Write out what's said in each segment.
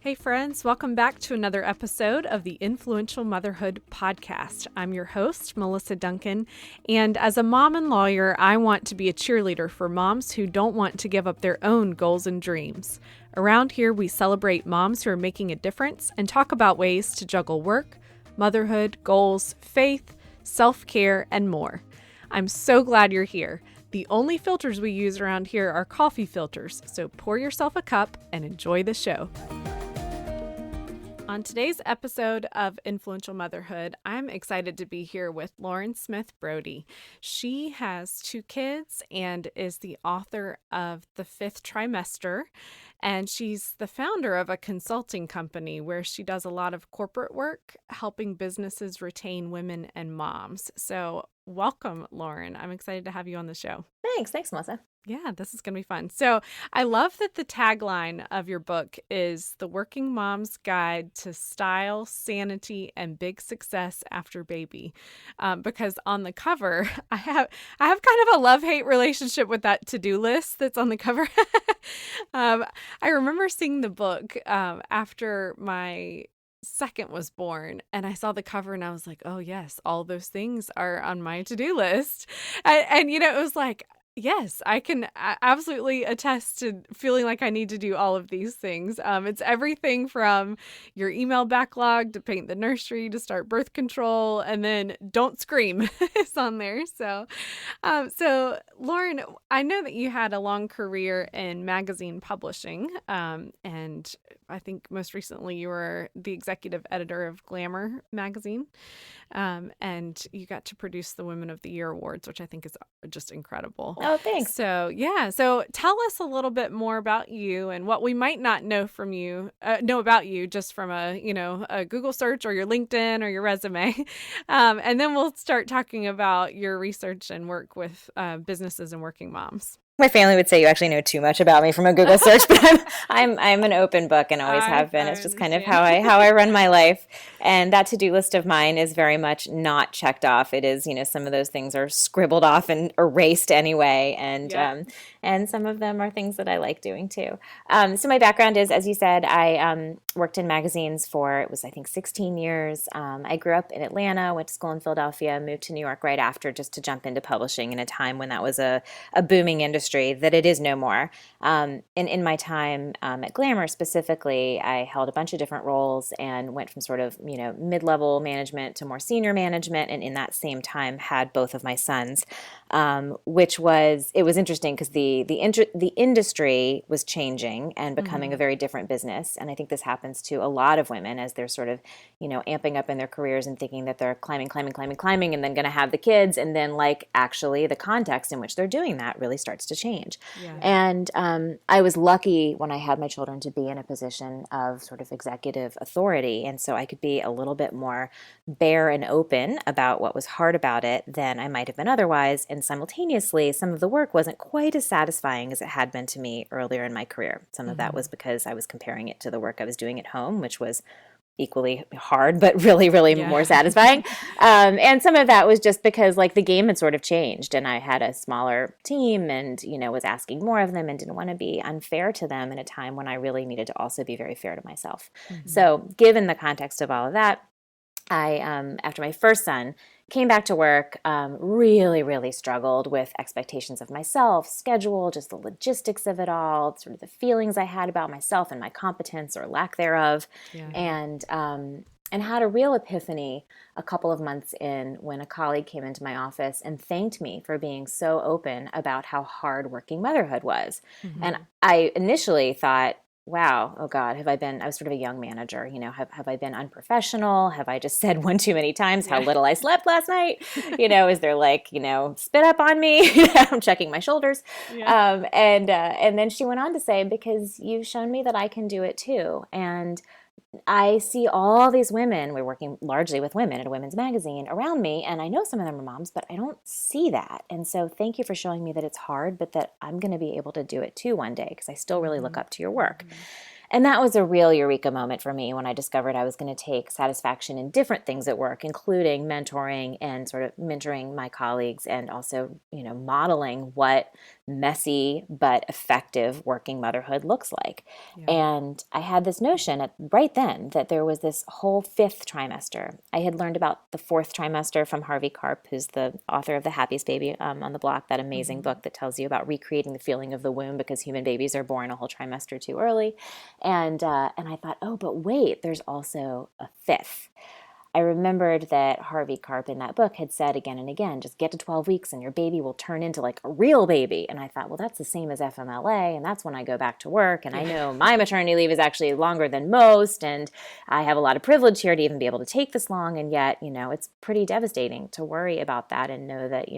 Hey friends, welcome back to another episode of the Influential Motherhood podcast. I'm your host, Melissa Duncan, and as a mom and lawyer, I want to be a cheerleader for moms who don't want to give up their own goals and dreams. Around here, we celebrate moms who are making a difference and talk about ways to juggle work, motherhood, goals, faith, self-care, and more. I'm so glad you're here. The only filters we use around here are coffee filters, so pour yourself a cup and enjoy the show. On today's episode of Influential Motherhood, I'm excited to be here with Lauren Smith Brody. She has 2 kids and is the author of The Fifth Trimester, and she's the founder of a consulting company where she does a lot of corporate work, helping businesses retain women and moms. So welcome, Lauren. I'm excited to have you on the show. Thanks, Melissa. Yeah, this is going to be fun. So I love that the tagline of your book is The Working Mom's Guide to Style, Sanity, and Big Success After Baby. Because on the cover, I have kind of a love-hate relationship with that to-do list that's on the cover. I remember seeing the book after my second was born, and I saw the cover and I was like, oh yes, all those things are on my to-do list. And it was like, yes, I can absolutely attest to feeling like I need to do all of these things. It's everything from your email backlog to paint the nursery to start birth control, and then don't scream is on there. So Lauren, I know that you had a long career in magazine publishing, and I think most recently you were the executive editor of Glamour magazine, and you got to produce the Women of the Year awards, which I think is just incredible. Oh, thanks. So tell us a little bit more about you and what we might not know about you just from a Google search or your LinkedIn or your resume, and then we'll start talking about your research and work with businesses and working moms. My family would say you actually know too much about me from a Google search, but I'm an open book and always have been. It's just kind of how I run my life. And that to-do list of mine is very much not checked off. It is, some of those things are scribbled off and erased anyway. And some of them are things that I like doing too. So my background is, as you said, I worked in magazines for, I think 16 years. I grew up in Atlanta, went to school in Philadelphia, moved to New York right after just to jump into publishing in a time when that was a booming industry that it is no more. And in my time at Glamour specifically, I held a bunch of different roles and went from sort of, mid-level management to more senior management. And in that same time had both of my sons, it was interesting because the industry was changing and becoming a very different business. And I think this happens to a lot of women as they're sort of, amping up in their careers and thinking that they're climbing, and then going to have the kids. And then actually the context in which they're doing that really starts to change. Yeah. And I was lucky when I had my children to be in a position of sort of executive authority. And so I could be a little bit more bare and open about what was hard about it than I might have been otherwise. And simultaneously, some of the work wasn't quite as satisfying as it had been to me earlier in my career. Some of that was because I was comparing it to the work I was doing at home, which was equally hard, but really, really more satisfying. And some of that was just because the game had sort of changed and I had a smaller team and, was asking more of them and didn't want to be unfair to them in a time when I really needed to also be very fair to myself. Mm-hmm. So given the context of all of that, I, after my first son, came back to work, really, really struggled with expectations of myself, schedule, just the logistics of it all, sort of the feelings I had about myself and my competence or lack thereof, and had a real epiphany a couple of months in when a colleague came into my office and thanked me for being so open about how hard working motherhood was. Mm-hmm. And I initially thought, wow, oh God, I was sort of a young manager, have I been unprofessional? Have I just said one too many times how little I slept last night? Is there spit up on me? I'm checking my shoulders. Yeah. And then she went on to say, because you've shown me that I can do it too. And I see all these women, we're working largely with women at a women's magazine around me, and I know some of them are moms, but I don't see that. And so thank you for showing me that it's hard, but that I'm going to be able to do it too one day because I still really look up to your work. Mm-hmm. And that was a real eureka moment for me when I discovered I was going to take satisfaction in different things at work, including mentoring and sort of mentoring my colleagues and also, modeling what messy but effective working motherhood looks like. Yeah. And I had this notion right then that there was this whole fifth trimester. I had learned about the fourth trimester from Harvey Karp, who's the author of The Happiest Baby on the Block, that amazing Mm-hmm. book that tells you about recreating the feeling of the womb because human babies are born a whole trimester too early. And I thought, oh, but wait, there's also a fifth. I remembered that Harvey Karp in that book had said again and again, just get to 12 weeks and your baby will turn into like a real baby. And I thought, well, that's the same as FMLA, and that's when I go back to work. And I know my maternity leave is actually longer than most, and I have a lot of privilege here to even be able to take this long. And yet, it's pretty devastating to worry about that and know that,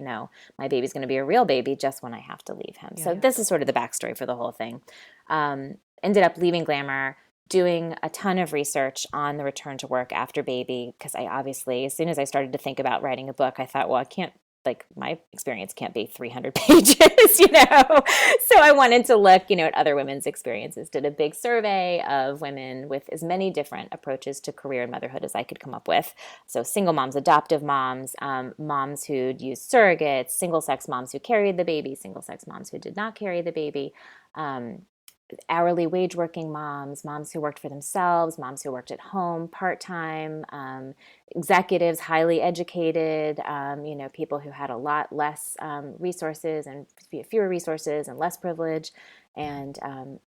my baby's going to be a real baby just when I have to leave him. So this is sort of the backstory for the whole thing. Ended up leaving Glamour, doing a ton of research on the return to work after baby, because I obviously, as soon as I started to think about writing a book, I thought, well, I can't, like, my experience can't be 300 pages, So I wanted to look, at other women's experiences. Did a big survey of women with as many different approaches to career and motherhood as I could come up with. So single moms, adoptive moms, moms who'd used surrogates, single-sex moms who carried the baby, single-sex moms who did not carry the baby, hourly wage working moms, moms who worked for themselves, moms who worked at home part-time, executives, highly educated, people who had a lot less resources and fewer resources and less privilege, and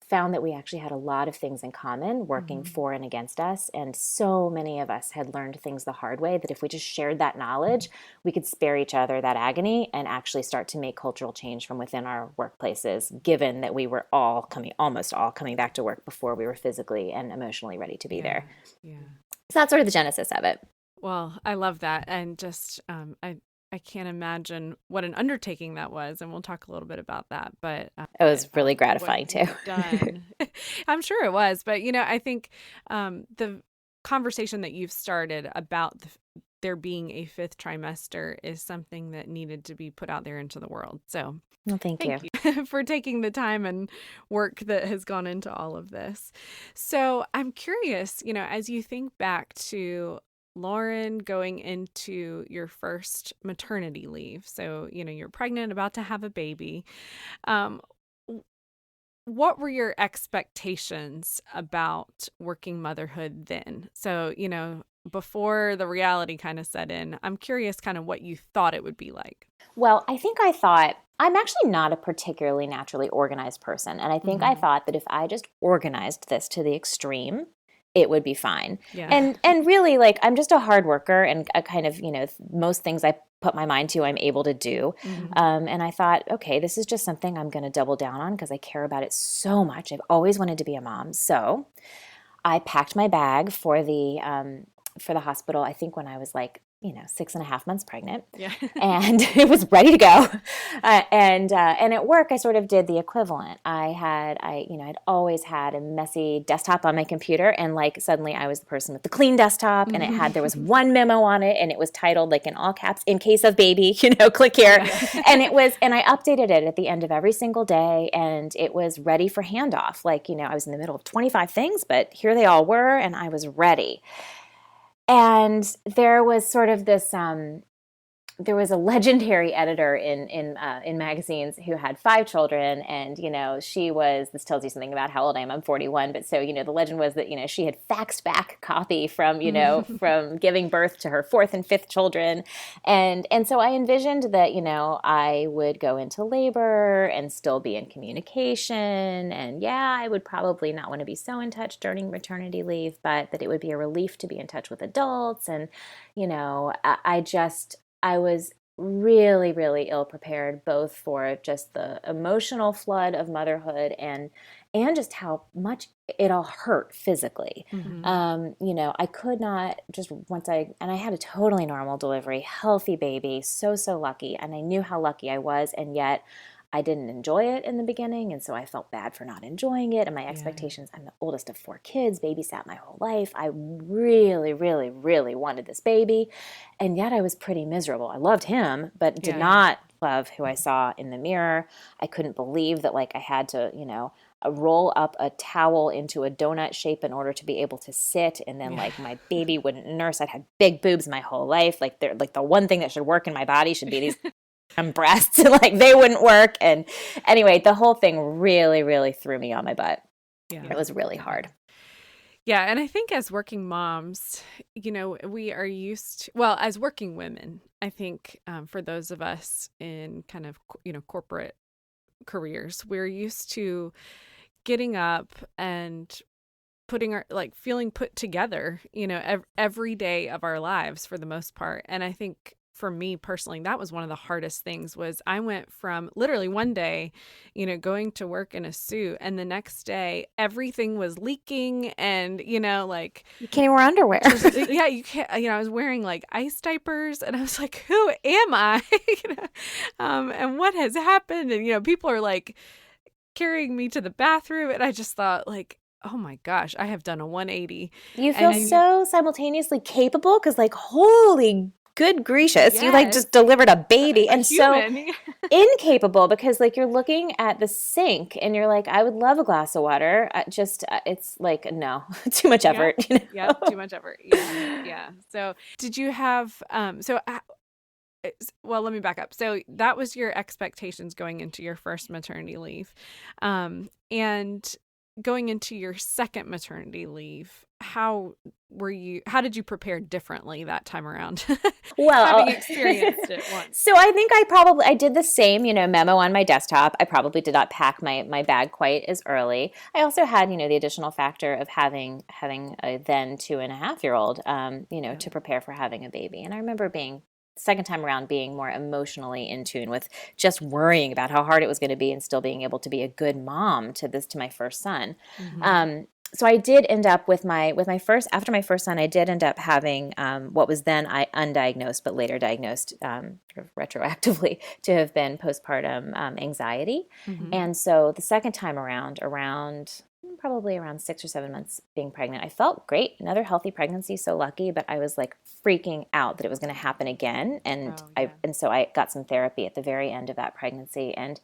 found that we actually had a lot of things in common working for and against us. And so many of us had learned things the hard way that if we just shared that knowledge, we could spare each other that agony and actually start to make cultural change from within our workplaces, given that we were almost all coming back to work before we were physically and emotionally ready to be there. Yeah. So that's sort of the genesis of it. Well, I love that. And just, I can't imagine what an undertaking that was. And we'll talk a little bit about that. But it was really gratifying too. Done. I'm sure it was. But, I think the conversation that you've started about there being a fifth trimester is something that needed to be put out there into the world. So well, thank you for taking the time and work that has gone into all of this. So I'm curious, as you think back to Lauren going into your first maternity leave. So, you're pregnant, about to have a baby. What were your expectations about working motherhood then? So, before the reality kind of set in, I'm curious kind of what you thought it would be like. Well, I think I thought, I'm actually not a particularly naturally organized person. And I think I thought that if I just organized this to the extreme, it would be fine. Yeah. And really, like, I'm just a hard worker, and a kind of, most things I put my mind to, I'm able to do. And I thought, okay, this is just something I'm going to double down on because I care about it so much. I've always wanted to be a mom. So I packed my bag for the hospital, I think when I was like, 6.5 months pregnant. Yeah. And it was ready to go. And at work, I sort of did the equivalent. I'd always had a messy desktop on my computer, and like suddenly I was the person with the clean desktop, and there was one memo on it, and it was titled like in all caps, "In case of baby," click here. Yeah. And I updated it at the end of every single day, and it was ready for handoff. Like, I was in the middle of 25 things, but here they all were, and I was ready. And there was sort of this, there was a legendary editor in magazines who had 5 children, and she was. This tells you something about how old I am. I'm 41, but so the legend was that she had faxed back copy from from giving birth to her 4th and 5th children, and so I envisioned that I would go into labor and still be in communication, and I would probably not want to be so in touch during maternity leave, but that it would be a relief to be in touch with adults, and I was really, really ill prepared, both for just the emotional flood of motherhood and just how much it all hurt physically. I could not and I had a totally normal delivery, healthy baby, so lucky. And I knew how lucky I was. And yet I didn't enjoy it in the beginning, and so I felt bad for not enjoying it. And my expectations, I'm the oldest of 4 kids, babysat my whole life. I really, really, really wanted this baby, and yet I was pretty miserable. I loved him, but did not love who I saw in the mirror. I couldn't believe that, like, I had to, roll up a towel into a donut shape in order to be able to sit. And then like my baby wouldn't nurse. I'd had big boobs my whole life. Like they're like the one thing that should work in my body should be these breasts, and like they wouldn't work. And anyway, the whole thing really, really threw me on my butt. It was really hard. Yeah, and I think as working moms, we are used to, well, as working women, I think for those of us in kind of, corporate careers, we're used to getting up and feeling put together, every day of our lives for the most part. And I think for me personally, that was one of the hardest things. Was I went from literally one day, going to work in a suit, and the next day everything was leaking, and like you can't even wear underwear. Yeah, you can't. I was wearing like ice diapers, and I was like, who am I? And what has happened? And people are like carrying me to the bathroom, and I just thought like, oh my gosh, I have done a 180. You feel so simultaneously capable because like, holy good gracious, yes. You like just delivered a baby and so incapable because like you're looking at the sink and you're like, I would love a glass of water. It's like, no, too much effort. Yeah, too much effort. Yeah. So did you have, well, let me back up. So that was your expectations going into your first maternity leave. And going into your second maternity leave, how did you prepare differently that time around? Well, having experienced it once. So I think I did the same, memo on my desktop. I probably did not pack my bag quite as early. I also had, the additional factor of having a then 2.5-year-old, to prepare for having a baby. And I remember second time around being more emotionally in tune with just worrying about how hard it was going to be and still being able to be a good mom to my first son. Mm-hmm. So I did end up after my first son, I did end up having what was then undiagnosed but later diagnosed retroactively to have been postpartum anxiety. Mm-hmm. And so the second time around probably around 6 or 7 months being pregnant, I felt great. Another healthy pregnancy, so lucky, but I was like freaking out that it was going to happen again. And so I got some therapy at the very end of that pregnancy. And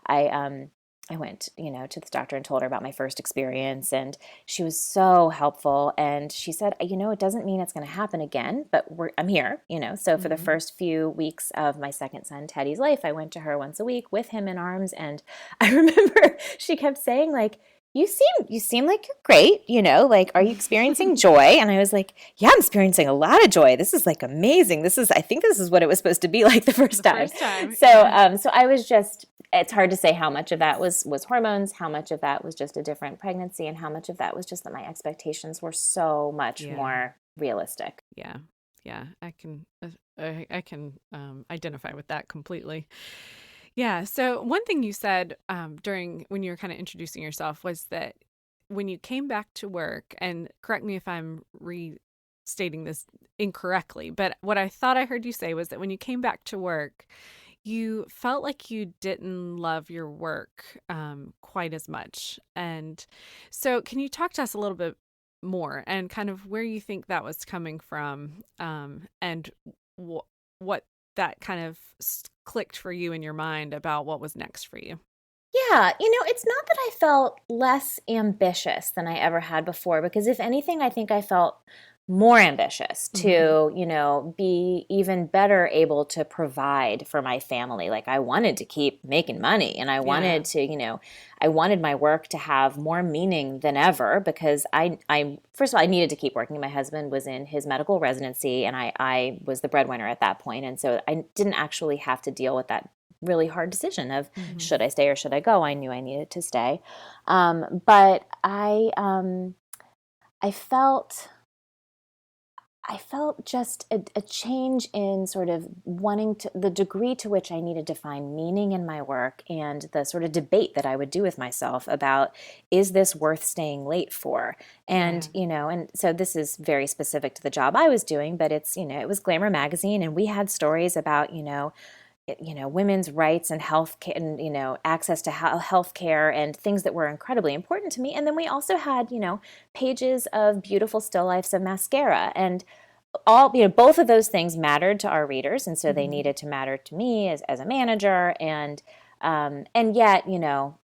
I went, to the doctor and told her about my first experience, and she was so helpful. And she said, it doesn't mean it's going to happen again, but I'm here, So mm-hmm. for the first few weeks of my second son, Teddy's life, I went to her once a week with him in arms. And I remember she kept saying like, you seem like you're great, like, are you experiencing joy? And I was like, yeah, I'm experiencing a lot of joy. This is like amazing. I think this is what it was supposed to be like the first time. So, so I was just, it's hard to say how much of that was hormones, how much of that was just a different pregnancy, and how much of that was just that my expectations were so much more realistic. Yeah. I can identify with that completely. Yeah. So one thing you said when you were kind of introducing yourself was that when you came back to work, and correct me if I'm restating this incorrectly, but what I thought I heard you say was that when you came back to work, you felt like you didn't love your work quite as much. And so can you talk to us a little bit more and kind of where you think that was coming from, and what that kind of clicked for you in your mind about what was next for you? Yeah, it's not that I felt less ambitious than I ever had before, because if anything, I think I felt more ambitious to, mm-hmm. Be even better able to provide for my family. Like I wanted to keep making money, and I wanted to, I wanted my work to have more meaning than ever, because I first of all, I needed to keep working. My husband was in his medical residency, and I was the breadwinner at that point. And so I didn't actually have to deal with that really hard decision of mm-hmm. should I stay or should I go? I knew I needed to stay. But I felt just a change in sort of wanting to, the degree to which I needed to find meaning in my work, and the sort of debate that I would do with myself about, is this worth staying late for? And, and so this is very specific to the job I was doing, but it's, it was Glamour magazine, and we had stories about, women's rights and health care, and, access to health care and things that were incredibly important to me. And then we also had, pages of beautiful still lifes of mascara, and all, both of those things mattered to our readers. And so mm-hmm. they needed to matter to me as a manager. And yet,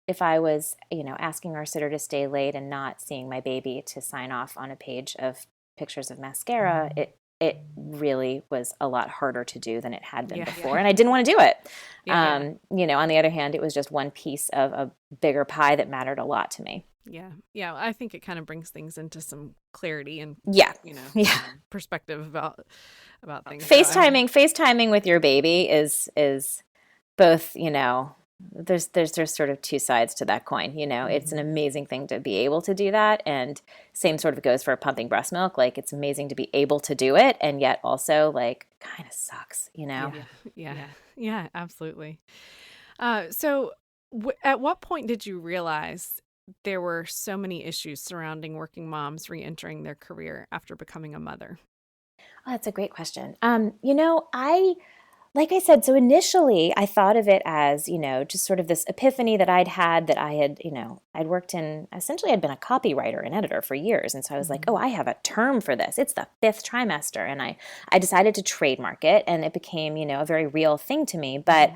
if I was, asking our sitter to stay late and not seeing my baby to sign off on a page of pictures of mascara, it really was a lot harder to do than it had been before. And I didn't want to do it. On the other hand, it was just one piece of a bigger pie that mattered a lot to me. Yeah. Yeah. I think it kind of brings things into some clarity and, perspective about things. FaceTiming with your baby is both, there's sort of two sides to that coin. It's an amazing thing to be able to do that. And same sort of goes for pumping breast milk. Like, it's amazing to be able to do it. And yet also, like, kind of sucks, Yeah, absolutely. So at what point did you realize there were so many issues surrounding working moms re-entering their career after becoming a mother? Oh, that's a great question. Like I said, so initially I thought of it as, just sort of this epiphany that I'd had, that I had, I'd worked in, essentially I'd been a copywriter and editor for years. And so I was like, oh, I have a term for this. It's the fifth trimester. And I decided to trademark it, and it became, a very real thing to me. But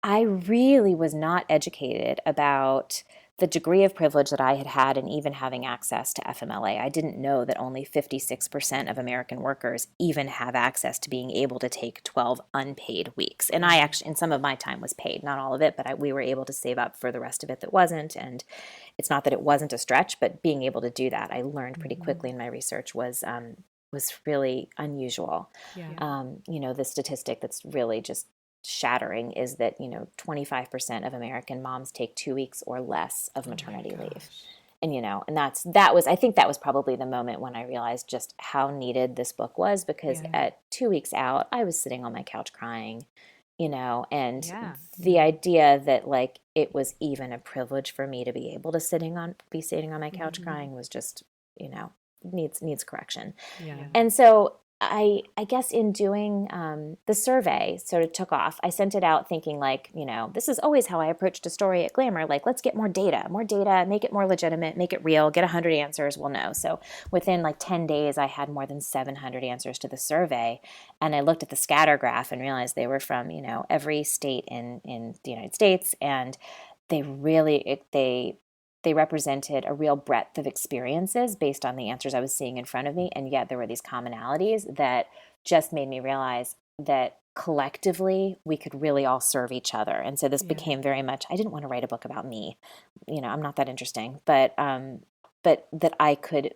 I really was not educated about the degree of privilege that I had had in even having access to FMLA. I didn't know that only 56% of American workers even have access to being able to take 12 unpaid weeks. And I actually, in some of my time, was paid, not all of it, but we were able to save up for the rest of it that wasn't. And it's not that it wasn't a stretch, but being able to do that, I learned pretty quickly in my research, was really unusual. The statistic that's really just shattering is that 25% of American moms take 2 weeks or less of maternity leave. And I think that was probably the moment when I realized just how needed this book was, because at 2 weeks out, I was sitting on my couch crying, and the idea that, like, it was even a privilege for me to be able to be sitting on my couch crying was just, needs correction. And so I guess in doing the survey sort of took off. I sent it out thinking, like, this is always how I approached a story at Glamour. Like, let's get more data, make it more legitimate, make it real, get 100 answers, we'll know. So within like 10 days, I had more than 700 answers to the survey. And I looked at the scatter graph and realized they were from, every state in the United States. And they really, they represented a real breadth of experiences based on the answers I was seeing in front of me. And yet there were these commonalities that just made me realize that collectively we could really all serve each other. And so this became very much, I didn't want to write a book about me. I'm not that interesting, but that I could,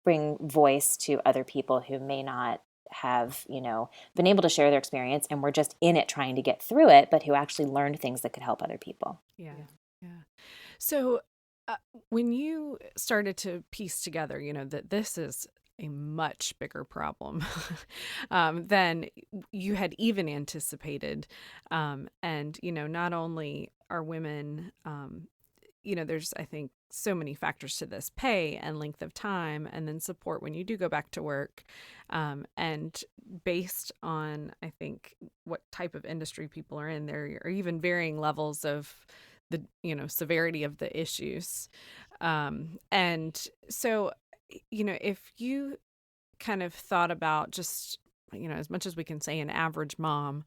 bring voice to other people who may not have, been able to share their experience and were just in it trying to get through it, but who actually learned things that could help other people. Yeah. So when you started to piece together, that this is a much bigger problem than you had even anticipated. And, not only are women, there's, I think, so many factors to this: pay and length of time, and then support when you do go back to work. And based on, I think, what type of industry people are in, there are even varying levels of the severity of the issues. And so, if you kind of thought about just, as much as we can say an average mom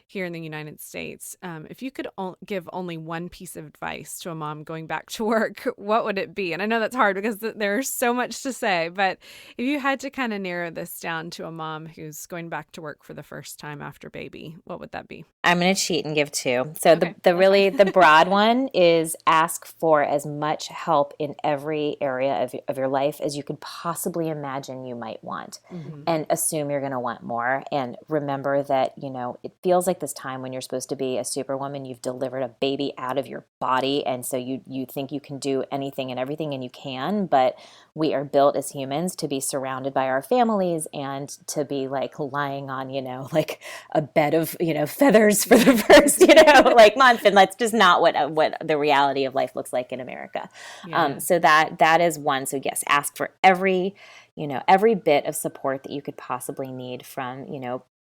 here in the United States, if you could give only one piece of advice to a mom going back to work, what would it be? And I know that's hard because there's so much to say, but if you had to kind of narrow this down to a mom who's going back to work for the first time after baby, what would that be? I'm going to cheat and give two. So okay, the broad one is ask for as much help in every area of your life as you could possibly imagine you might want, and assume you're going to want more. And remember that, it feels like this time when you're supposed to be a superwoman, you've delivered a baby out of your body. And so you think you can do anything and everything, and you can, but we are built as humans to be surrounded by our families and to be like lying on, like a bed of, feathers for the first, month. And that's just not what the reality of life looks like in America. So that is one. So yes, ask for every bit of support that you could possibly need from,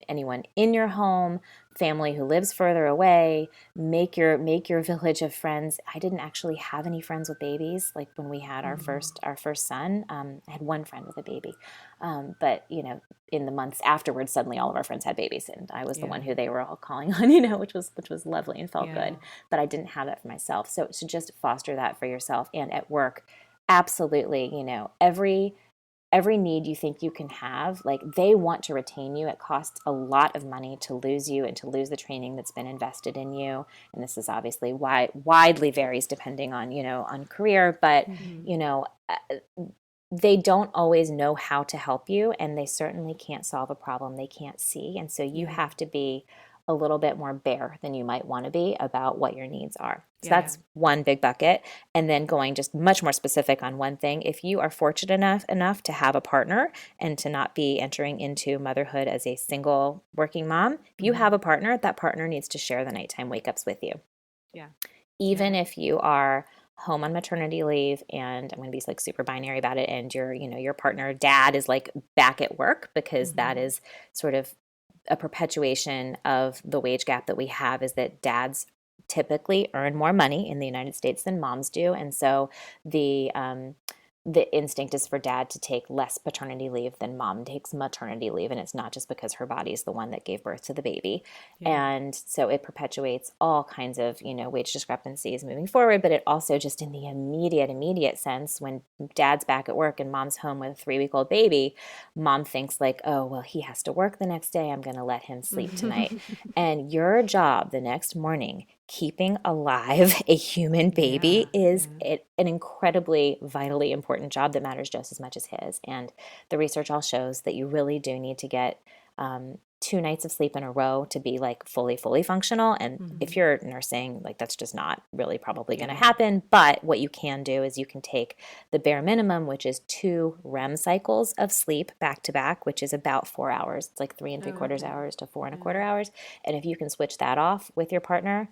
anyone in your home, family who lives further away, make your village of friends. I didn't actually have any friends with babies. Like when we had our first son, I had one friend with a baby, but in the months afterwards, suddenly all of our friends had babies, and I was the one Yeah. who they were all calling on, which was lovely and felt Yeah. good. But I didn't have that for myself, so just foster that for yourself. And at work, absolutely, every need you think you can have, like they want to retain you. It costs a lot of money to lose you and to lose the training that's been invested in you. And this is obviously widely varies depending on, on career, but Mhm. they don't always know how to help you, and they certainly can't solve a problem they can't see. And so you Yeah. have to be a little bit more bare than you might want to be about what your needs are. So Yeah. that's one big bucket. And then going just much more specific on one thing, if you are fortunate enough to have a partner and to not be entering into motherhood as a single working mom, if you Mhm. have a partner, that partner needs to share the nighttime wake ups with you. Yeah. Even Yeah. if you are home on maternity leave, and I'm going to be like super binary about it, and your partner dad is like back at work, because that Mhm. is sort of a perpetuation of the wage gap that we have, is that dads typically earn more money in the United States than moms do. And so the instinct is for dad to take less paternity leave than mom takes maternity leave. And it's not just because her body is the one that gave birth to the baby. Yeah. And so it perpetuates all kinds of, wage discrepancies moving forward. But it also, just in the immediate sense, when dad's back at work and mom's home with a 3-week-old baby, mom thinks like, oh, well, he has to work the next day, I'm going to let him sleep tonight. And your job the next morning, keeping alive a human baby, Yeah. is Yeah. an incredibly vitally important job that matters just as much as his. And the research all shows that you really do need to get 2 nights of sleep in a row to be like fully functional. And if Mhm. you're nursing, like that's just not really probably going to Yeah. happen. But what you can do is you can take the bare minimum, which is 2 REM cycles of sleep back to back, which is about 4 hours. It's like three and three Oh, quarters okay. hours to four and a Yeah. quarter hours. And if you can switch that off with your partner,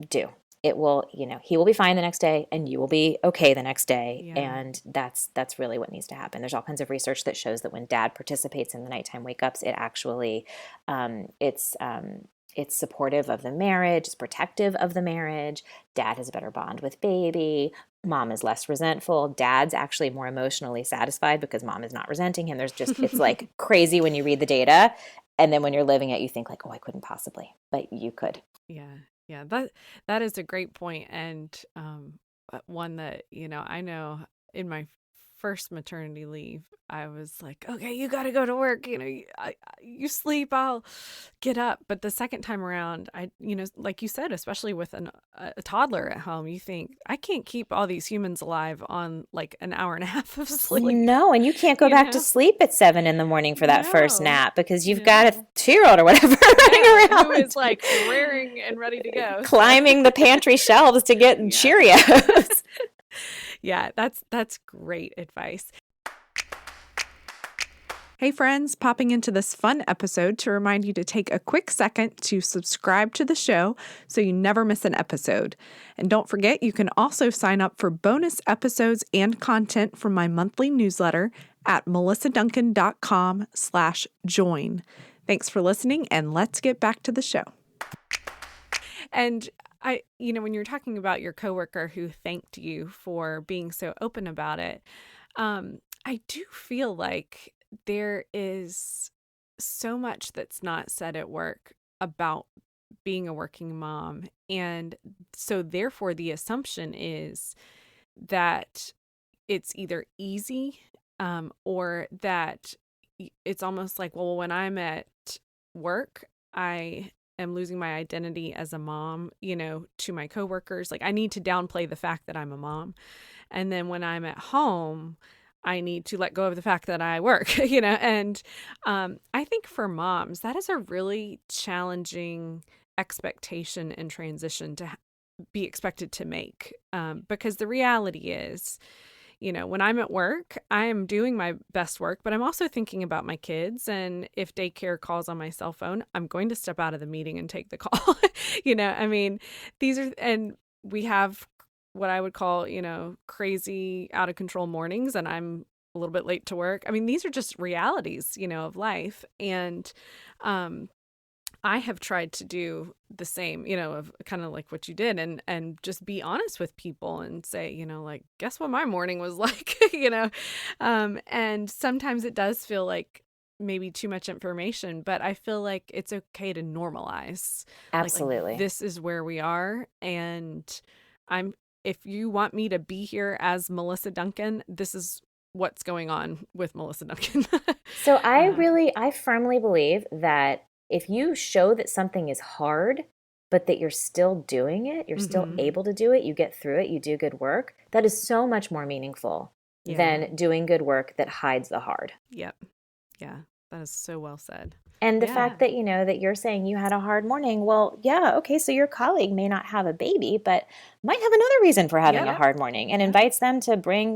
do. It will, he will be fine the next day, and you will be okay the next day. Yeah. And that's really what needs to happen. There's all kinds of research that shows that when dad participates in the nighttime wake ups, it actually it's supportive of the marriage, it's protective of the marriage. Dad has a better bond with baby. Mom is less resentful. Dad's actually more emotionally satisfied because mom is not resenting him. It's like crazy when you read the data. And then when you're living it, you think like, oh, I couldn't possibly, but you could. Yeah. Yeah. That is a great point, and one that, I know in my first maternity leave, I was like, okay, you got to go to work. You sleep, I'll get up. But the second time around, like you said, especially with a toddler at home, you think, I can't keep all these humans alive on like an hour and a half of sleep, No, and you can't go you back to know? sleep at 7 in the morning for that first No, nap, because you've got a no. 2-year-old or whatever Yeah, running who around, is like raring and ready to go. So, climbing the pantry shelves to get yeah. Cheerios. Yeah, that's great advice. Hey friends, popping into this fun episode to remind you to take a quick second to subscribe to the show so you never miss an episode. And don't forget, you can also sign up for bonus episodes and content from my monthly newsletter at melissaduncan.com/join. Thanks for listening, and let's get back to the show. And when you're talking about your coworker who thanked you for being so open about it, I do feel like there is so much that's not said at work about being a working mom. And so therefore the assumption is that it's either easy, or that it's almost like, well, when I'm at work, I am losing my identity as a mom, to my coworkers. Like I need to downplay the fact that I'm a mom. And then when I'm at home, I need to let go of the fact that I work, and I think for moms, that is a really challenging expectation and transition to be expected to make, because the reality is, when I'm at work, I am doing my best work, but I'm also thinking about my kids. And if daycare calls on my cell phone, I'm going to step out of the meeting and take the call. I mean, and we have what I would call, crazy out of control mornings, and I'm a little bit late to work. I mean, these are just realities, of life. And um, I have tried to do the same, of kind of like what you did, and just be honest with people and say, like, guess what my morning was like, and sometimes it does feel like maybe too much information, but I feel like it's okay to normalize, like, Absolutely. this is where we are, and I'm if you want me to be here as Melissa Duncan, this is what's going on with Melissa Duncan. So um, I firmly believe that if you show that something is hard, but that you're still doing it, you're still mhm. able to do it, you get through it, you do good work, that is so much more meaningful Yeah. than doing good work that hides the hard. Yep. Yeah, that is so well said. And the Yeah. fact that, that you're saying you had a hard morning, well, yeah, okay, so your colleague may not have a baby, but might have another reason for having a Yep. hard morning and Yep. invites them to bring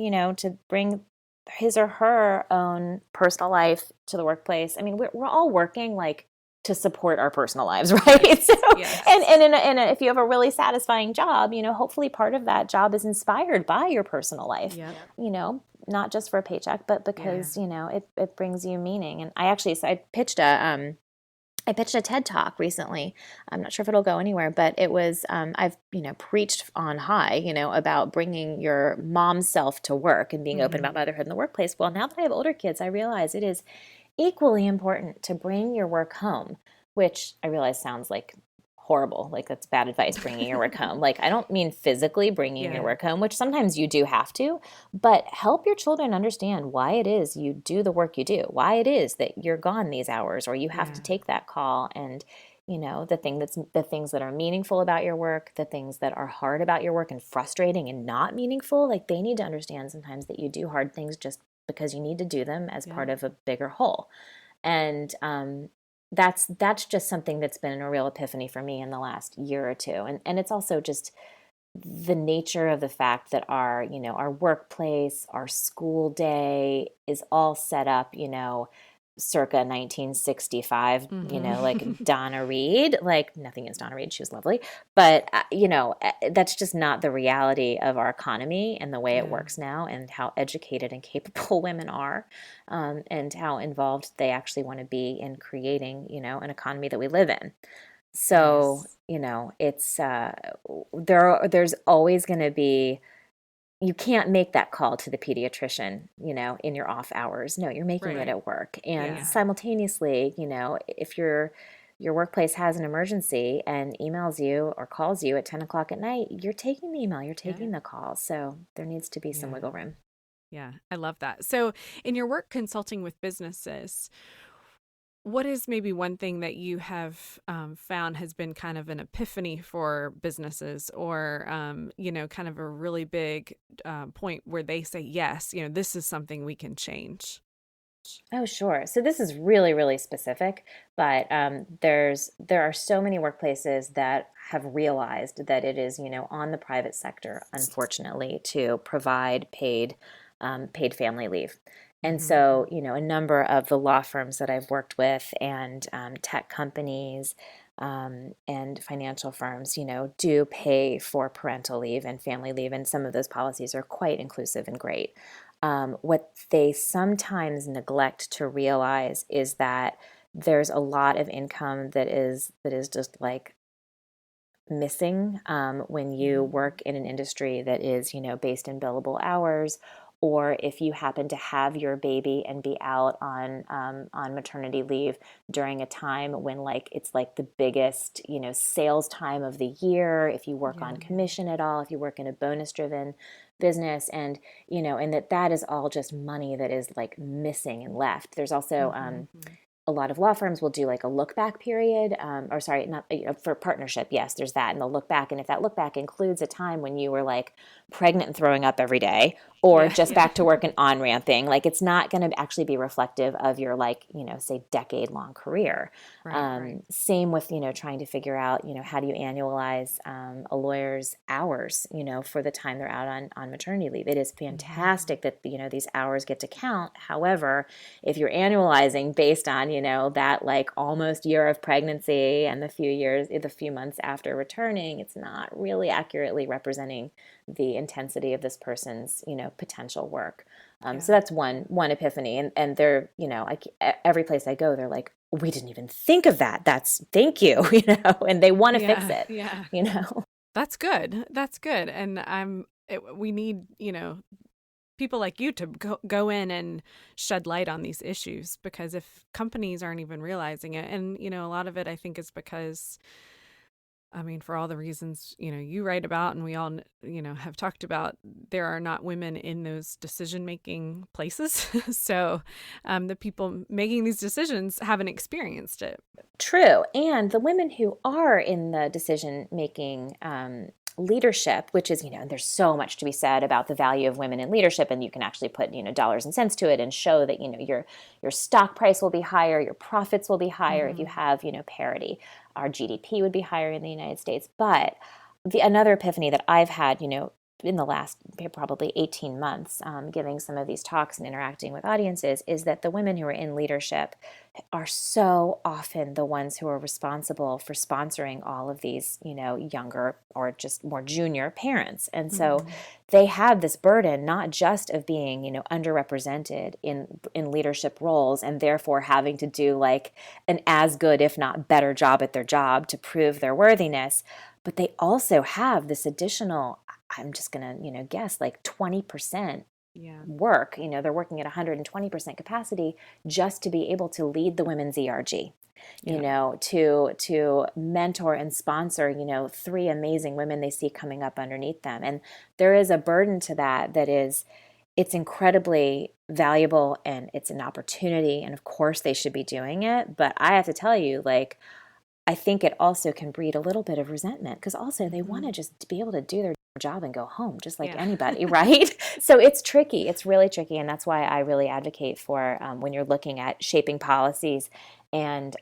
his or her own personal life to the workplace. I mean, we're all working like to support our personal lives, right? So, Yes. Yes. if you have a really satisfying job, hopefully part of that job is inspired by your personal life, Yep. you know, not just for a paycheck, but Yeah. because, it brings you meaning. And I pitched a TED talk recently. I'm not sure if it'll go anywhere, but it was I've preached on high, about bringing your mom self to work and being open Mhm. about motherhood in the workplace. Well, now that I have older kids, I realize it is equally important to bring your work home, which I realize sounds like horrible. Like that's bad advice, bringing your work home. Like I don't mean physically bringing your Yeah. work home, which sometimes you do have to, but help your children understand why it is you do the work you do, why it is that you're gone these hours or you have to Yeah. take that call, and the things that are meaningful about your work, the things that are hard about your work and frustrating and not meaningful. Like they need to understand sometimes that you do hard things just because you need to do them as Yep. part of a bigger whole. And that's just something that's been a real epiphany for me in the last year or two. And it's also just the nature of the fact that our workplace, our school day is all set up, circa 1965, like Mhm. Donna Reed. Like nothing against Donna Reed, she was lovely, but that's just not the reality of our economy and the way it Yeah. works now, and how educated and capable women are, and how involved they actually want to be in creating, an economy that we live in. So, Yes. it's there's always going to be, you can't make that call to the pediatrician, in your off hours. No, you're making it Right. at work. And Yeah. simultaneously, if your workplace has an emergency and emails you or calls you at 10 o'clock at night, you're taking the email, you're Yep. taking the call. So there needs to be some Yeah. wiggle room. Yeah. I love that. So, in your work consulting with businesses, what is maybe one thing that you have found has been kind of an epiphany for businesses, or, kind of a really big point where they say, yes, this is something we can change? Oh, sure. So this is really, really specific, but there are so many workplaces that have realized that it is, on the private sector, unfortunately, to provide paid family leave. And Hmm. so, a number of the law firms that I've worked with, and tech companies, and financial firms, do pay for parental leave and family leave, and some of those policies are quite inclusive and great. What they sometimes neglect to realize is that there's a lot of income that is just like missing, when you Hmm. work in an industry that is, based in billable hours, or if you happen to have your baby and be out on maternity leave during a time when like it's like the biggest, sales time of the year. If you work on Yeah. commission at all, if you work in a bonus driven business, and that is all just money that is like missing and left. There's also Hmm. a lot of law firms will do like a look back period, or sorry, not, for partnership. Yes, there's that. And they'll look back. And if that look back includes a time when you were like pregnant and throwing up every day, or Yeah. just back to work and on ramping, like it's not going to actually be reflective of your, like, say decade long career. Right. Same with, trying to figure out, how do you annualize a lawyer's hours, for the time they're out on maternity leave. It is Hmm. fantastic that, these hours get to count. However, if you're annualizing based on, that like almost year of pregnancy and the few months after returning, it's not really accurately representing the intensity of this person's, potential work. So Yeah. that's one epiphany, and they're, like every place I go, they're like, we didn't even think of that. That's thank you, and they want to fix Yeah. it, Yeah. you know. That's good. That's good. And we need, people like you to go in and shed light on these issues, because if companies aren't even realizing it, and, a lot of it I think is because, I mean, for all the reasons, you write about and we all, have talked about, there are not women in those decision-making places. So the people making these decisions haven't experienced it. True. And the women who are in the decision making leadership, which is, and there's so much to be said about the value of women in leadership, and you can actually put, dollars and cents to it and show that, your stock price will be higher, your profits will be higher if you Mm-hmm. have, parity. Our GDP would be higher in the United States. But another epiphany that I've had, in the last probably 18 months, giving some of these talks and interacting with audiences, is that the women who are in leadership are so often the ones who are responsible for sponsoring all of these, younger or just more junior parents. And so Mm-hmm. they have this burden, not just of being, underrepresented in leadership roles, and therefore having to do like an as good, if not better job at their job to prove their worthiness, but they also have this additional, I'm just going to, guess like 20% Yeah. work. They're working at 120% capacity just to be able to lead the women's ERG, Yeah. to mentor and sponsor, three amazing women they see coming up underneath them. And there is a burden to that is, it's incredibly valuable and it's an opportunity. And of course they should be doing it. But I have to tell you, like, I think it also can breed a little bit of resentment, because also they want Mm-hmm. to just be able to do their job and go home just like Yeah. anybody, right? So it's tricky. It's really tricky. And that's why I really advocate for, when you're looking at shaping policies and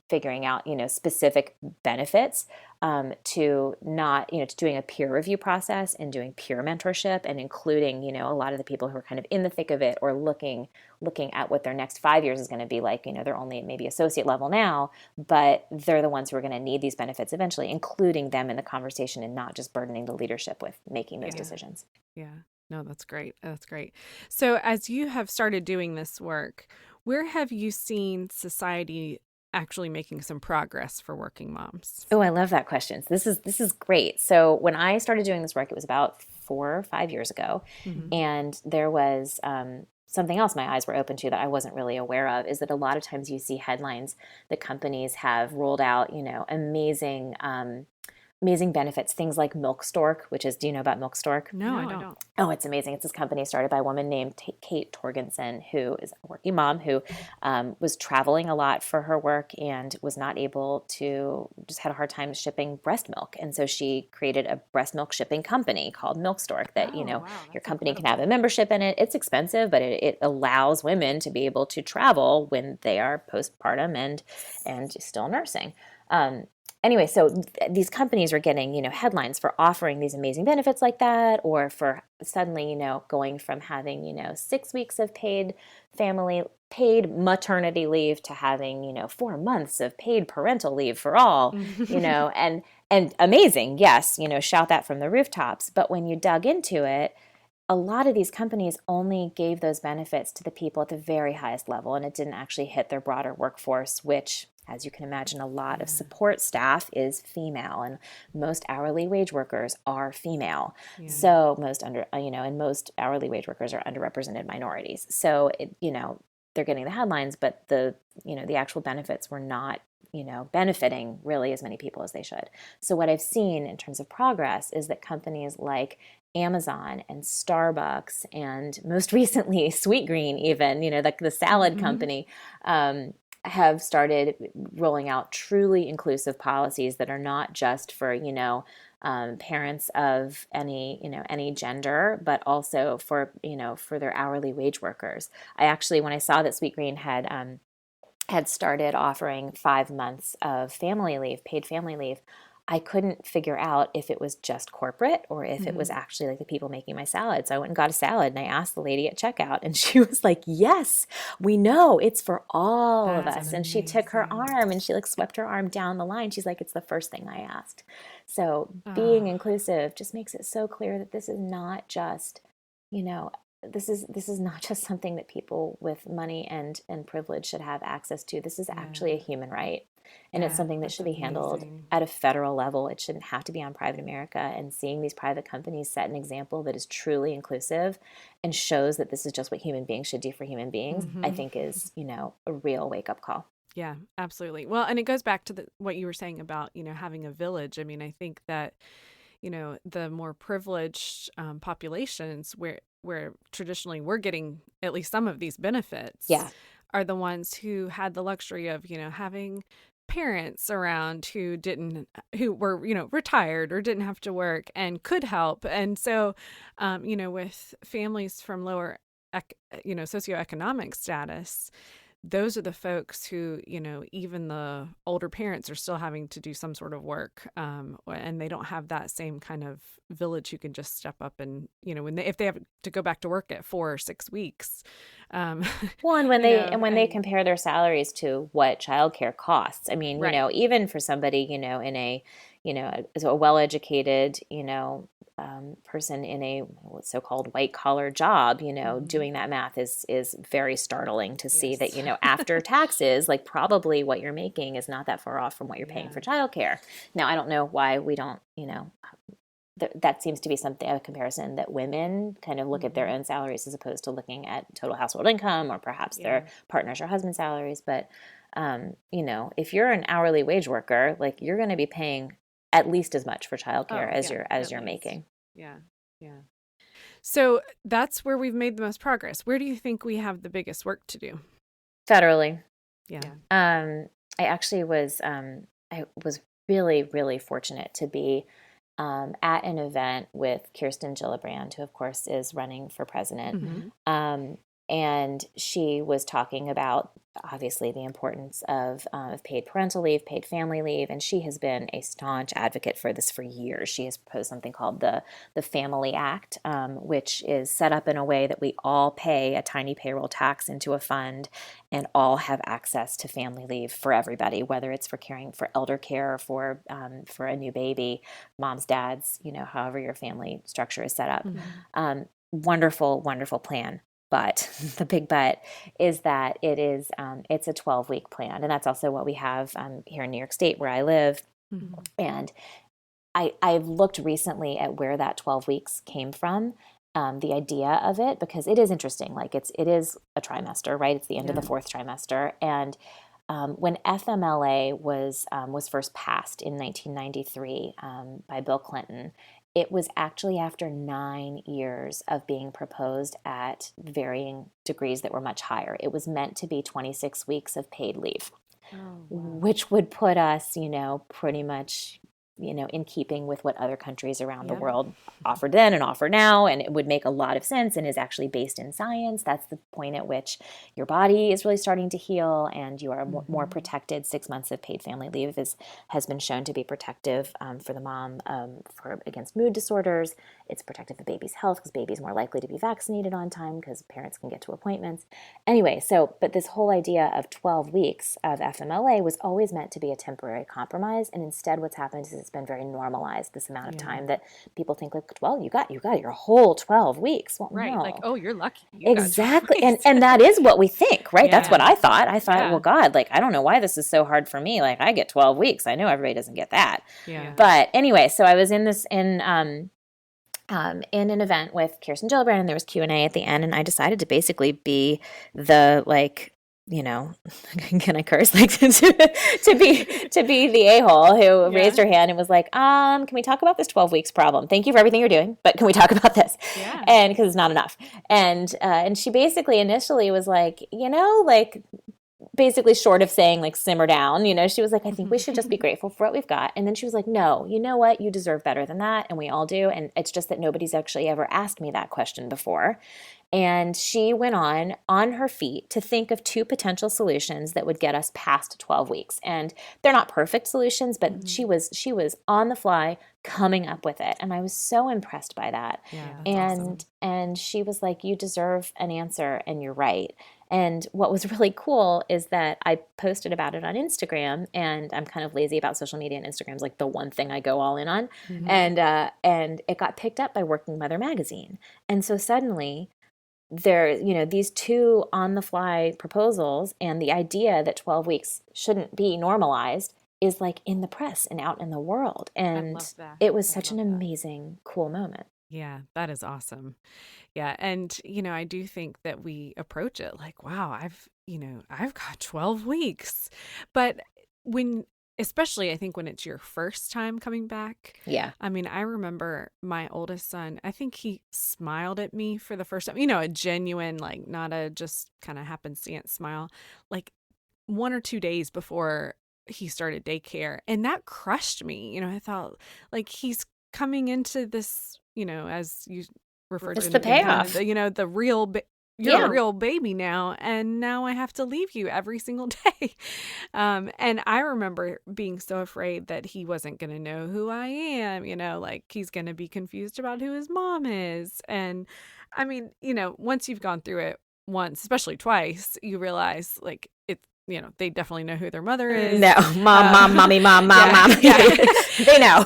figuring out, specific benefits, to not, to doing a peer review process and doing peer mentorship and including, a lot of the people who are kind of in the thick of it or looking at what their next 5 years is going to be like. They're only at maybe associate level now, but they're the ones who are going to need these benefits eventually, including them in the conversation and not just burdening the leadership with making those Yeah. decisions. Yeah. No, that's great. That's great. So, as you have started doing this work, where have you seen society actually making some progress for working moms? Oh, I love that question. So this is great. So when I started doing this work, it was about 4 or 5 years ago, Hmm. and there was something else my eyes were open to that I wasn't really aware of. Is that a lot of times you see headlines that companies have rolled out, amazing benefits, things like Milk Stork, which is, do you know about Milk Stork? No, I don't. Oh, it's amazing. It's this company started by a woman named Kate Torgensen, who is a working mom who was traveling a lot for her work and was not able to, just had a hard time shipping breast milk. And so she created a breast milk shipping company called Milk Stork that, Oh, wow. your That's company can have incredible. a membership in it. It's expensive, but it allows women to be able to travel when they are postpartum and still nursing. Um, anyway, so these companies are getting, headlines for offering these amazing benefits like that, or for suddenly, going from having, 6 weeks of paid maternity leave to having, 4 months of paid parental leave for all, and amazing. Yes, shout that from the rooftops. But when you dug into it, a lot of these companies only gave those benefits to the people at the very highest level, and it didn't actually hit their broader workforce, which, as you can imagine, a lot of Yeah. support staff is female, and most hourly wage workers are female. Yeah. So and most hourly wage workers are underrepresented minorities. So they're getting the headlines, but the actual benefits were not, benefiting really as many people as they should. So what I've seen in terms of progress is that companies like Amazon and Starbucks and most recently Sweetgreen, even, like the salad Hmm. company, have started rolling out truly inclusive policies that are not just for, parents of any gender, but also for their hourly wage workers. I actually, when I saw that Sweetgreen had started offering 5 months of family leave, paid family leave, I couldn't figure out if it was just corporate or if it was Hmm. actually like the people making my salad. So I went and got a salad and I asked the lady at checkout, and she was like, "Yes, we know it's for all of That's us." And she took her amazing. arm and she like swept her arm down the line. She's like, "It's the first thing I asked." So being Oh, inclusive just makes it so clear that this is not just, this is not just something that people with money and privilege should have access to. This is actually a Yeah. human right, and it's Yeah. something that should be That's handled amazing. at a federal level. It shouldn't have to be on private America. And seeing these private companies set an example that is truly inclusive and shows that this is just what human beings should do for human beings, I Hmm. think is, a real wake up call. Yeah, absolutely. Well, and it goes back to what you were saying about, having a village. I mean, I think that, the more privileged populations where traditionally we're getting at least some of these benefits Yeah. are the ones who had the luxury of, having parents around who were, retired or didn't have to work and could help. And so, with families from lower, socioeconomic status, those are the folks who, even the older parents are still having to do some sort of work. And they don't have that same kind of village who can just step up and, if they have to go back to work at 4 or 6 weeks, um, Well, and when they and compare their salaries to what childcare costs, I mean, right. even for somebody, in as a well-educated, person in a what's so-called white-collar job, Hmm. doing that math is very startling to see that, Yes. after taxes, like probably what you're making is not that far off from what you're paying Yeah. for childcare. Now, I don't know why we don't, that seems to be something a comparison that women kind of look at their Hmm. own salaries as opposed to looking at total household income or perhaps Yeah. their partner's or husband's salaries. But if you're an hourly wage worker, like you're going to be paying at least as much for childcare Oh, as yeah, you're at least. making Yeah. Yeah. So that's where we've made the most progress. Where do you think we have the biggest work to do? federally. Yeah. Um, I was really, really fortunate to be at an event with Kirsten Gillibrand, who, of course, is running for president. Hmm. Um, and she was talking about, obviously, the importance of paid parental leave, paid family leave. And she has been a staunch advocate for this for years. She has proposed something called the Family Act, which is set up in a way that we all pay a tiny payroll tax into a fund and all have access to family leave for everybody, whether it's for caring for elder care or for a new baby, moms, dads, however your family structure is set up. Hmm. Wonderful, wonderful plan. But the big but is that it's a 12-week plan. And that's also what we have here in New York State where I live. Hmm. And I've looked recently at where that 12 weeks came from, the idea of it, because it is interesting. Like it is a trimester, right? It's the end of the Yeah. fourth trimester. And when FMLA was first passed in 1993 by Bill Clinton, it was actually after 9 years of being proposed at varying degrees that were much higher. It was meant to be 26 weeks of paid leave, Oh, wow. which would put us, pretty much, in keeping with what other countries around the Yep. world offered then and offer now. And it would make a lot of sense and is actually based in science. That's the point at which your body is really starting to heal and you are more Hmm. protected. 6 months of paid family leave has been shown to be protective for the mom against mood disorders. It's protective for baby's health because baby's more likely to be vaccinated on time because parents can get to appointments. Anyway, but this whole idea of 12 weeks of FMLA was always meant to be a temporary compromise. And instead what's happened is it's been very normalized, this amount of Yeah. time that people think like, well, you got your whole 12 weeks. Well, Right. Like, no. oh, you're lucky. You got 12 Exactly. And weeks. and that is what we think, right? That's what Yeah. I thought. I thought, well, Yeah. God, like I don't know why this is so hard for me. Like I get 12 weeks. I know everybody doesn't get that. Yeah. But anyway, so I was in an event with Kirsten Gillibrand, and there was Q&A at the end, and I decided to basically be the can I curse? Like to be the a-hole who Yeah. raised her hand and was like, can we talk about this 12 weeks problem? Thank you for everything you're doing, but can we talk about this? Yeah. And because it's not enough. And she basically initially was like, like basically short of saying like simmer down, she was like, I think we should just be grateful for what we've got. And then she was like, no, you know what? You deserve better than that. And we all do. And it's just that nobody's actually ever asked me that question before. And she went on her feet to think of two potential solutions that would get us past 12 weeks. And they're not perfect solutions, but Hmm. she was on the fly coming up with it. And I was so impressed by that. Yeah. That's awesome. And she was like, you deserve an answer and you're right. And what was really cool is that I posted about it on Instagram, and I'm kind of lazy about social media, and Instagram's like the one thing I go all in on. Hmm. And it got picked up by Working Mother magazine. And so suddenly these two on the fly proposals and the idea that 12 weeks shouldn't be normalized is like in the press and out in the world. And it was such an amazing, cool moment. Yeah, that is awesome. Yeah. And, I do think that we approach it like, wow, I've got 12 weeks. But especially I think when it's your first time coming back. Yeah. I mean, I remember my oldest son, I think he smiled at me for the first time, a genuine, like not a just kind of happenstance smile, like 1 or 2 days before he started daycare. And that crushed me. I thought like he's coming into this, as you referred to, the payoff. The real, you're a real baby now, and now I have to leave you every single day. And I remember being so afraid that he wasn't going to know who I am, like he's going to be confused about who his mom is. And I mean, once you've gone through it once, especially twice, you realize like they definitely know who their mother is. No, mom, mommy, mom. Yeah. They know.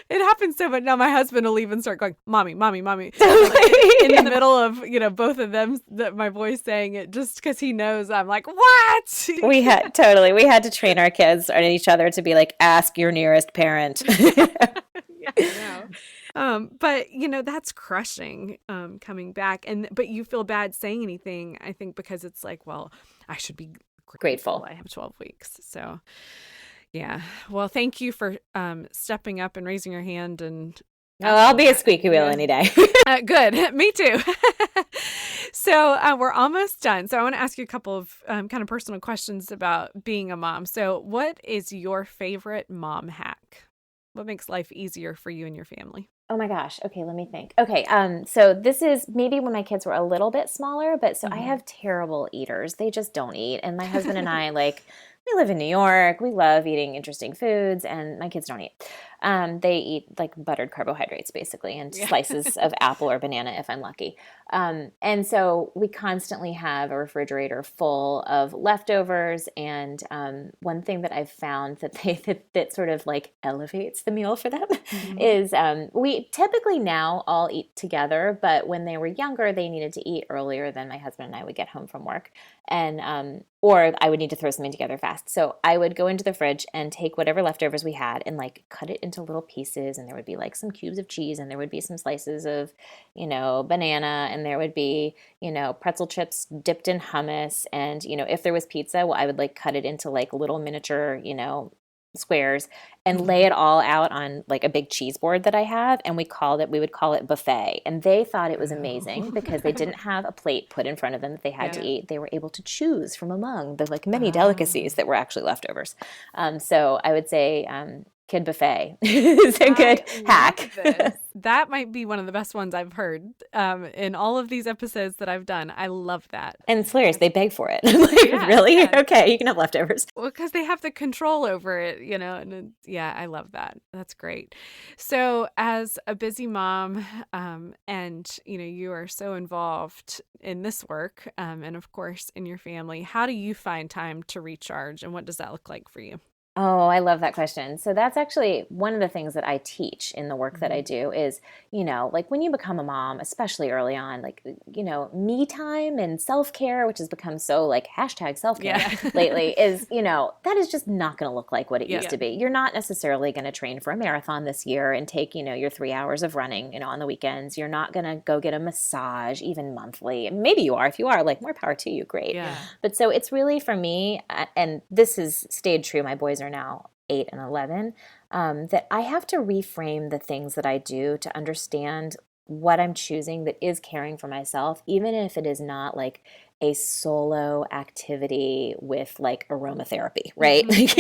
It happens so much now. My husband will even start going, mommy, mommy, mommy. In the middle of, both of them, my boy's saying it just because he knows I'm like, what? We had to train our kids and each other to be like, ask your nearest parent. Yeah, I know. But that's crushing, coming back. But you feel bad saying anything, I think, because it's like, well, I should be grateful I have 12 weeks. So yeah. Well, thank you for stepping up and raising your hand. And I'll be a squeaky wheel any day. Good. Me too. So we're almost done. So I want to ask you a couple of kind of personal questions about being a mom. So what is your favorite mom hack? What makes life easier for you and your family? Oh my gosh. Okay, let me think. Okay, so this is maybe when my kids were a little bit smaller, but I have terrible eaters. They just don't eat. And my husband and I, we live in New York. We love eating interesting foods, and my kids don't eat. They eat like buttered carbohydrates, basically, and slices of apple or banana if I'm lucky. And so we constantly have a refrigerator full of leftovers. And one thing that I've found that sort of like elevates the meal for them is we typically now all eat together, but when they were younger, they needed to eat earlier than my husband and I would get home from work. And or I would need to throw something together fast. So I would go into the fridge and take whatever leftovers we had and like cut it into little pieces. And there would be like some cubes of cheese, and there would be some slices of, banana, and there would be, pretzel chips dipped in hummus. And, if there was pizza, well, I would like cut it into like little miniature, squares and lay it all out on like a big cheese board that I have, and we would call it buffet. And they thought it was amazing because they didn't have a plate put in front of them that they had to eat. They were able to choose from among the like many delicacies that were actually leftovers. So I would say kid buffet is a good hack. That might be one of the best ones I've heard in all of these episodes that I've done. I love that. And it's hilarious. They beg for it. I'm like, really? Yeah. Okay, you can have leftovers. Well, because they have the control over it, and I love that. That's great. So as a busy mom, and, you are so involved in this work, and of course in your family, how do you find time to recharge, and what does that look like for you? Oh, I love that question. So that's actually one of the things that I teach in the work that I do is, like when you become a mom, especially early on, like, me time and self-care, which has become so like hashtag self-care lately is, that is just not going to look like what it used to be. You're not necessarily going to train for a marathon this year and take, your 3 hours of running, on the weekends. You're not going to go get a massage even monthly. Maybe you are. If you are, like, more power to you. Great. Yeah. But so it's really for me, and this has stayed true. My boys are now 8 and 11, that I have to reframe the things that I do to understand what I'm choosing that is caring for myself, even if it is not like a solo activity with like aromatherapy, right? That's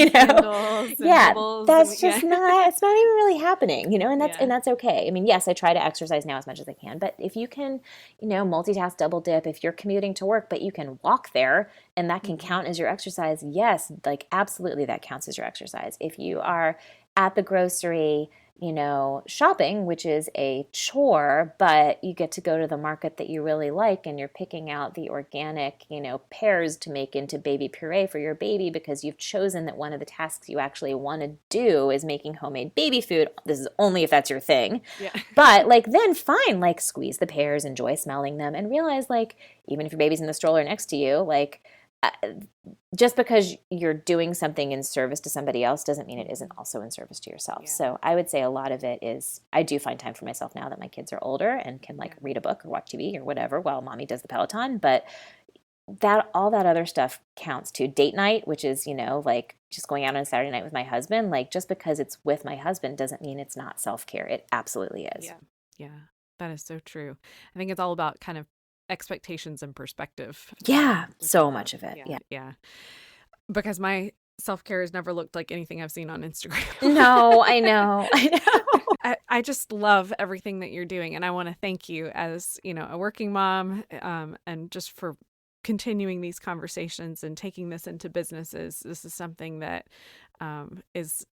just not, it's not even really happening, and that's okay. I mean, yes, I try to exercise now as much as I can, but if you can, multitask, double dip, if you're commuting to work, but you can walk there and that can count as your exercise, yes, like absolutely that counts as your exercise. If you are at the grocery, shopping, which is a chore, but you get to go to the market that you really like and you're picking out the organic organic, pears to make into baby puree for your baby because you've chosen that one of the tasks you actually want to do is making homemade baby food. This is only if that's your thing. Yeah. But then fine, squeeze the pears, enjoy smelling them, and realize even if your baby's in the stroller next to you, just because you're doing something in service to somebody else doesn't mean it isn't also in service to yourself. Yeah. So I would say a lot of it is, I do find time for myself now that my kids are older and can read a book or watch TV or whatever while mommy does the Peloton. But all that other stuff counts too. Date night, which is, just going out on a Saturday night with my husband, just because it's with my husband doesn't mean it's not self-care. It absolutely is. Yeah. Yeah. That is so true. I think it's all about kind of expectations and perspective. Yeah, so much of it. Yeah. Because my self-care has never looked like anything I've seen on Instagram. No, I know. I just love everything that you're doing, and I want to thank you as, a working mom, and just for continuing these conversations and taking this into businesses. This is something that is,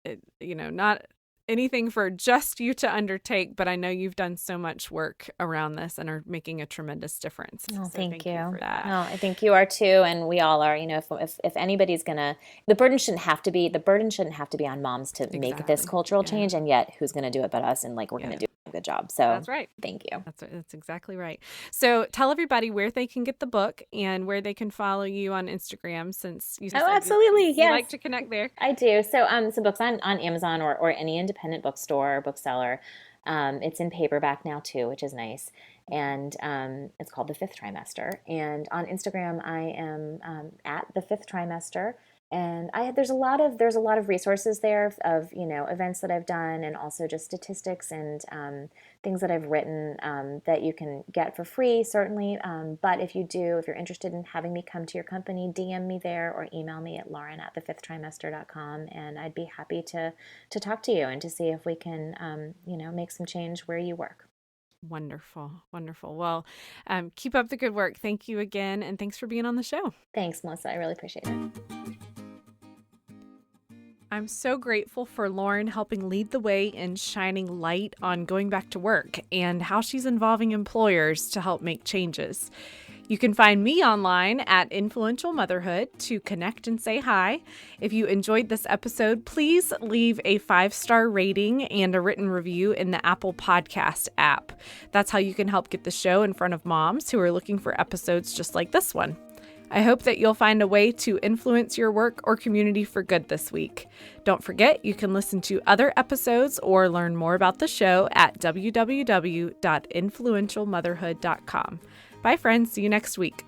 not anything for just you to undertake, but I know you've done so much work around this and are making a tremendous difference. Oh, so thank you for that. Oh, I think you are too, and we all are. If anybody's gonna, the burden shouldn't have to be on moms to make this cultural change, and yet who's gonna do it but us? And we're gonna do a good job. So that's right. Thank you. That's exactly right. So tell everybody where they can get the book and where they can follow you on Instagram, since you said absolutely, you like to connect there. I do. So books on Amazon or any independent bookstore, bookseller. It's in paperback now too, which is nice. And it's called The Fifth Trimester. And on Instagram, I am at The Fifth Trimester. And there's a lot of resources there of events that I've done, and also just statistics and things that I've written that you can get for free, certainly. But if you're interested in having me come to your company, DM me there or email me at lauren@thefifftrimester.com, and I'd be happy to talk to you and to see if we can make some change where you work. Wonderful. Well, keep up the good work. Thank you again, and thanks for being on the show. Thanks, Melissa. I really appreciate it. I'm so grateful for Lauren helping lead the way in shining light on going back to work and how she's involving employers to help make changes. You can find me online at Influential Motherhood to connect and say hi. If you enjoyed this episode, please leave a 5-star rating and a written review in the Apple Podcast app. That's how you can help get the show in front of moms who are looking for episodes just like this one. I hope that you'll find a way to influence your work or community for good this week. Don't forget, you can listen to other episodes or learn more about the show at www.influentialmotherhood.com. Bye, friends. See you next week.